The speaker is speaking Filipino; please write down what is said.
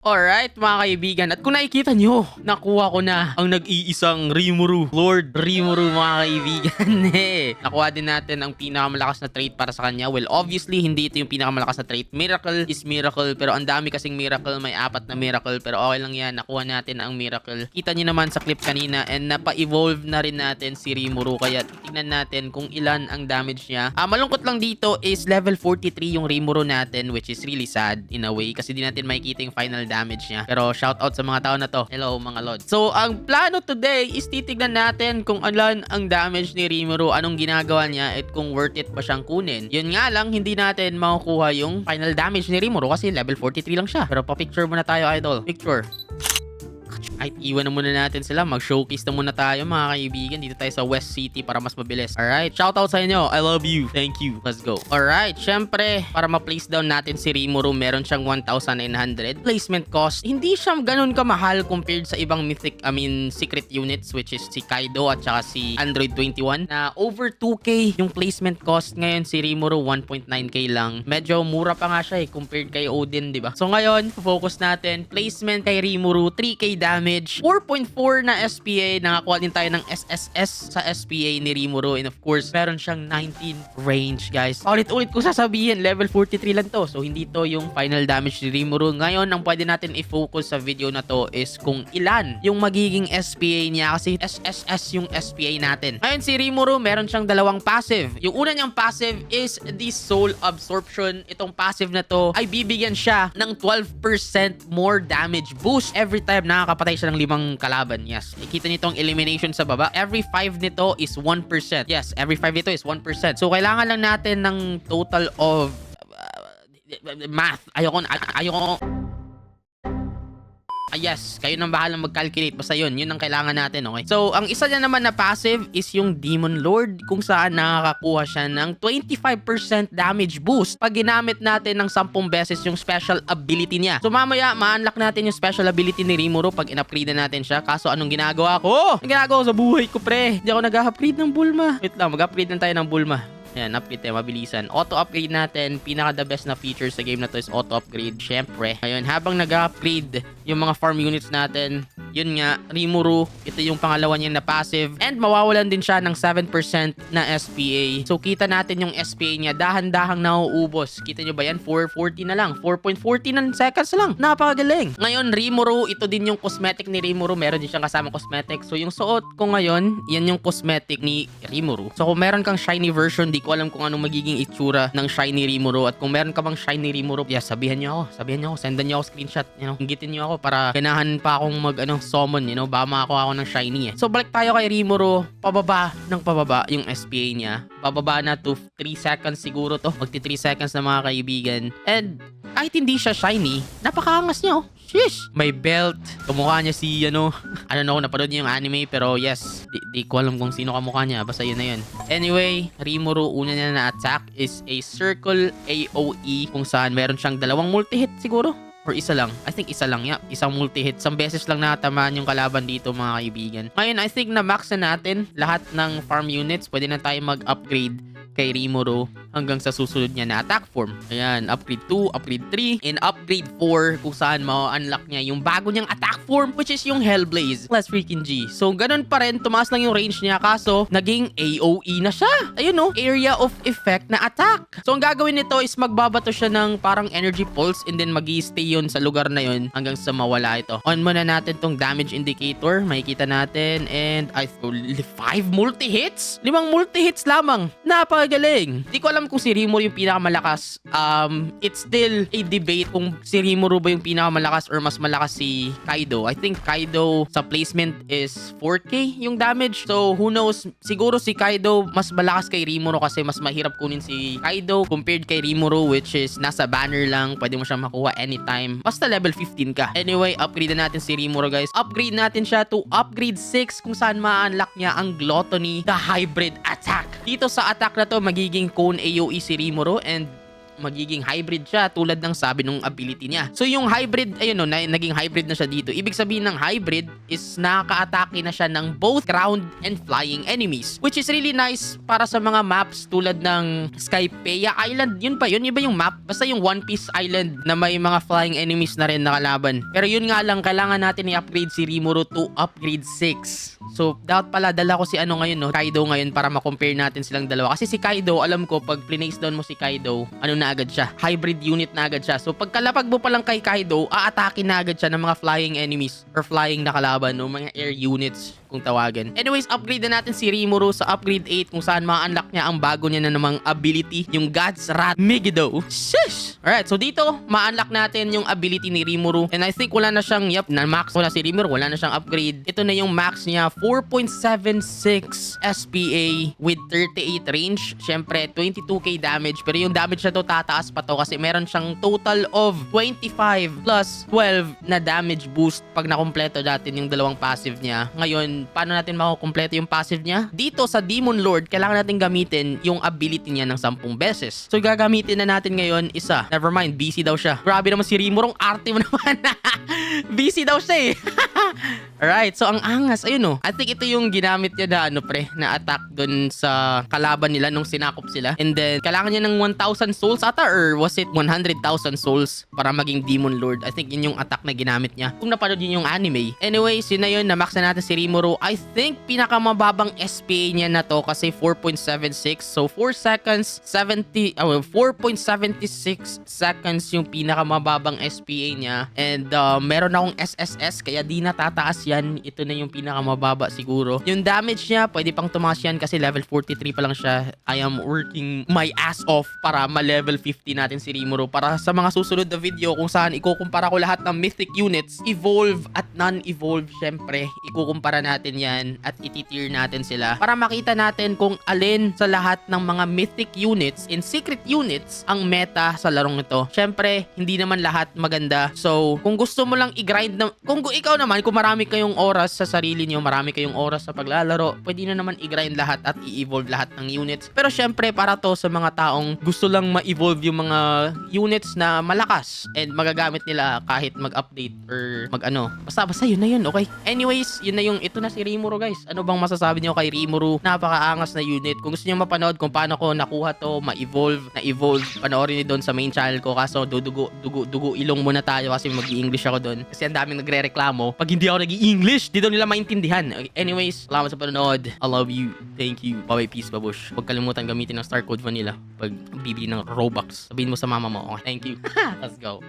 Alright mga kaibigan, at kung nakikita nyo, nakuha ko na ang nag-iisang Rimuru, Lord Rimuru mga kaibigan. Nakuha din natin ang pinakamalakas na trait para sa kanya. Well, obviously, hindi ito yung pinakamalakas na trait. Miracle is miracle, pero ang dami kasing miracle. May 4 na miracle, pero okay lang yan. Nakuha natin ang miracle. Kita nyo naman sa clip kanina, and napa-evolve na rin natin si Rimuru. Kaya tingnan natin kung ilan ang damage niya. Malungkot lang dito is level 43 yung Rimuru natin, which is really sad in a way, kasi di natin makikita yung final damage niya. Pero shoutout sa mga tao na to. Hello mga lord. So, ang plano today is titignan natin kung alan ang damage ni Rimuru, anong ginagawa niya, at kung worth it ba siyang kunin. Yun nga lang, hindi natin makukuha yung final damage ni Rimuru kasi level 43 lang siya. Pero pa-picture muna tayo, idol. Picture. Ay, iwan na muna natin sila. Mag-showcase na muna tayo mga kaibigan. Dito tayo sa West City para mas mabilis. Alright, shoutout sa inyo. I love you. Thank you. Let's go. Alright, syempre, para ma-place down natin si Rimuru, meron siyang 1,900. Placement cost, hindi siya ganun kamahal compared sa ibang secret units, which is si Kaido at saka si Android 21, na over 2K yung placement cost. Ngayon si Rimuru 1.9K lang. Medyo mura pa nga siya compared kay Odin, di ba? So ngayon, focus natin. Placement kay Rimuru, 3K damage. 4.4 na SPA. Nakakuha din tayo ng SSS sa SPA ni Rimuru. And of course, meron siyang 19 range, guys. Ulit-ulit ko sasabihin, level 43 lang to. So, hindi to yung final damage ni Rimuru. Ngayon, ang pwede natin i-focus sa video na to is kung ilan yung magiging SPA niya. Kasi SSS yung SPA natin. Ngayon, si Rimuru, meron siyang dalawang passive. Yung una niyang passive is the Soul Absorption. Itong passive na to ay bibigyan siya ng 12% more damage boost every time nakakapatay siya ng 5 kalaban. Yes. Ikita nyo itong elimination sa baba. Every 5 nito is 1%. Yes, every 5 nito is 1%. So, kailangan lang natin ng total of math. Ayoko. Yes, kayo nang bahalang mag-calculate. Basta yun ang kailangan natin, okay? So, ang isa niya naman na passive is yung Demon Lord, kung saan nakakakuha siya ng 25% damage boost pag ginamit natin ng 10 beses yung special ability niya. So, mamaya, ma-unlock natin yung special ability ni Rimuru pag in-upgrade na natin siya. Kaso, anong ginagawa ko? Ang ginagawa ko sa buhay ko, pre? Hindi ako nag-upgrade ng Bulma. Wait lang, mag-upgrade lang tayo ng Bulma. Ayan, upgrade tayo, mabilisan. Auto-upgrade natin. Pinaka-the best na feature sa game na to is auto-upgrade. Syempre. Ayun, habang nag-upgrade yung mga farm units natin, yun nga, Rimuru, ito yung pangalawa niya na passive. And mawawalan din siya ng 7% na SPA. So, kita natin yung SPA niya. Dahan-dahang nauubos. Kita nyo ba yan? 440 na lang. 4.40 na seconds lang. Napakagaling. Ngayon, Rimuru, ito din yung cosmetic ni Rimuru. Meron din siyang kasama cosmetic. So, yung suot ko ngayon, yan yung cosmetic ni Rimuru. So, kung meron kang shiny version, di ko alam kung anong magiging itsura ng shiny Rimuru. At kung meron ka bang shiny Rimuru, sabihan nyo ako. Sendan nyo ako screenshot. Hinggitin nyo ako para ganahan pa akong summon, baka makakuha ako ng shiny eh. So, balik tayo kay Rimuru. Pababa ng pababa yung SPA niya. Bababa na to 3 seconds siguro to. Magti 3 seconds na mga kaibigan. And kahit hindi siya shiny, napakaangas niya, oh. Sheesh! May belt. Kamukha niya si, I don't know, napanood niya yung anime, pero yes, di ko alam kung sino kamukha niya. Basta yun na yun. Anyway, Rimuru, una niya na attack is a circle AOE, kung saan meron siyang 2 multi-hit siguro. Or isa lang. I think isa lang. Yeah. Isang multi-hit. Isang beses lang natamaan yung kalaban dito, mga kaibigan. Ngayon, I think na-max na natin lahat ng farm units. Pwede na tayo mag-upgrade kay Rimuru hanggang sa susunod niya na attack form. Ayan, upgrade 2, upgrade 3, and upgrade 4 kung saan ma-unlock niya yung bago niyang attack form, which is yung Hellblaze. Let's freaking G. So, ganun pa rin, tumaas lang yung range niya, kaso naging AOE na siya. Ayun, no? Area of effect na attack. So, ang gagawin nito is magbabato siya ng parang energy pulse, and then mag-i-stay yun sa lugar na yun hanggang sa mawala ito. On muna natin tong damage indicator. Makikita natin, and 5 multi-hits? 5 multi-hits lamang. Napakagaling. Di ko alam kung si Rimuru yung pinakamalakas. It's still a debate kung si Rimuru ba yung pinakamalakas or mas malakas si Kaido. I think Kaido sa placement is 4K yung damage. So, who knows? Siguro si Kaido mas malakas kay Rimuru kasi mas mahirap kunin si Kaido compared kay Rimuru, which is nasa banner lang. Pwede mo siyang makuha anytime. Basta level 15 ka. Anyway, upgrade na natin si Rimuru, guys. Upgrade natin siya to upgrade 6 kung saan ma-unlock niya ang Gluttony, the hybrid attack. Dito sa attack na to, magiging cone AOE si Rimuru, and magiging hybrid siya tulad ng sabi nung ability niya. So yung hybrid, ayun no, naging hybrid na siya dito. Ibig sabihin ng hybrid is nakaka-atake na siya ng both ground and flying enemies, which is really nice para sa mga maps tulad ng Skypea Island. Yun ba yung map? Basta yung One Piece Island na may mga flying enemies na rin na kalaban. Pero yun nga lang, kailangan natin i-upgrade si Rimuru to upgrade 6. So, dapat pala, dala ko si ngayon, no? Kaido ngayon para ma-compare natin silang dalawa. Kasi si Kaido, alam ko, pag place down mo si Kaido, na agad siya? Hybrid unit na agad siya. So, pagkalapag mo pa lang kay Kaido, aatake na agad siya ng mga flying enemies or flying na kalaban, no? Mga air units kung tawagin. Anyways, upgrade na natin si Rimuru sa upgrade 8 kung saan ma-unlock niya ang bago niya na namang ability, yung God's Wrath Megiddo. Shish! Alright, so dito, ma-unlock natin yung ability ni Rimuru. And I think wala na siyang, na max wala si Rimuru, wala na siyang upgrade. Ito na yung max niya, 4.76 SPA with 38 range. Syempre, 22k damage. Pero yung damage na to, tataas pa to kasi meron siyang total of 25 plus 12 na damage boost pag nakompleto natin yung dalawang passive niya. Ngayon, paano natin makukumpleto yung passive niya? Dito sa Demon Lord, kailangan natin gamitin yung ability niya ng 10 beses. So, gagamitin na natin ngayon isa. Nevermind, busy daw siya. Grabe naman si Rimuru, arte mo naman. Busy daw siya eh. Alright, so ang angas, ayun oh. I think ito yung ginamit niya na na attack dun sa kalaban nila nung sinakop sila. And then, kailangan niya ng 1,000 souls ata or was it 100,000 souls para maging Demon Lord? I think yun yung attack na ginamit niya. Kung napanood yun yung anime. Anyways, yun na yun, na-max na natin si Rimuru. I think pinakamababang SPA niya na to kasi 4.76. So, 4 seconds, 4.76 seconds yung pinakamababang SPA niya. And meron akong SSS kaya di natataas yan. Ito na yung pinakamababa siguro. Yung damage niya, pwede pang tumaas yan kasi level 43 pa lang siya. I am working my ass off para ma-level 50 natin si Rimuru. Para sa mga susunod na video kung saan ikukumpara ko lahat ng mythic units, evolve at non-evolve, syempre, ikukumpara natin yan at ititier natin sila para makita natin kung alin sa lahat ng mga mythic units and secret units ang meta sa larong ito. Syempre, hindi naman lahat maganda. So, kung gusto mo lang i-grind na, kung ikaw naman, kung marami kayong oras sa sarili niyo, marami kayong oras sa paglalaro, pwede na naman i-grind lahat at i-evolve lahat ng units. Pero syempre, para to sa mga taong gusto lang ma-evolve yung mga units na malakas and magagamit nila kahit mag-update or basta yun na yun, okay? Anyways, yun na yung, ito na si Rimuru guys. Ano bang masasabi niyo kay Rimuru? Napakaangas na unit. Kung gusto niyo mapanood kung paano ko nakuha to, na-evolve, panoorin niyo doon sa main channel ko. Kaso dugo ilong muna tayo kasi mag-i-English ako doon. Kasi ang daming nagre-reklamo. Pag hindi ako nag-i-English, di daw nila maintindihan. Okay, anyways, salamat sa panonood. I love you. Thank you. Bye-bye, peace, babush. Huwag kalimutan gamitin ng Star Code Vanilla pag bibili ng Robux. Sabihin mo sa mama mo. Okay, thank you. Let's go.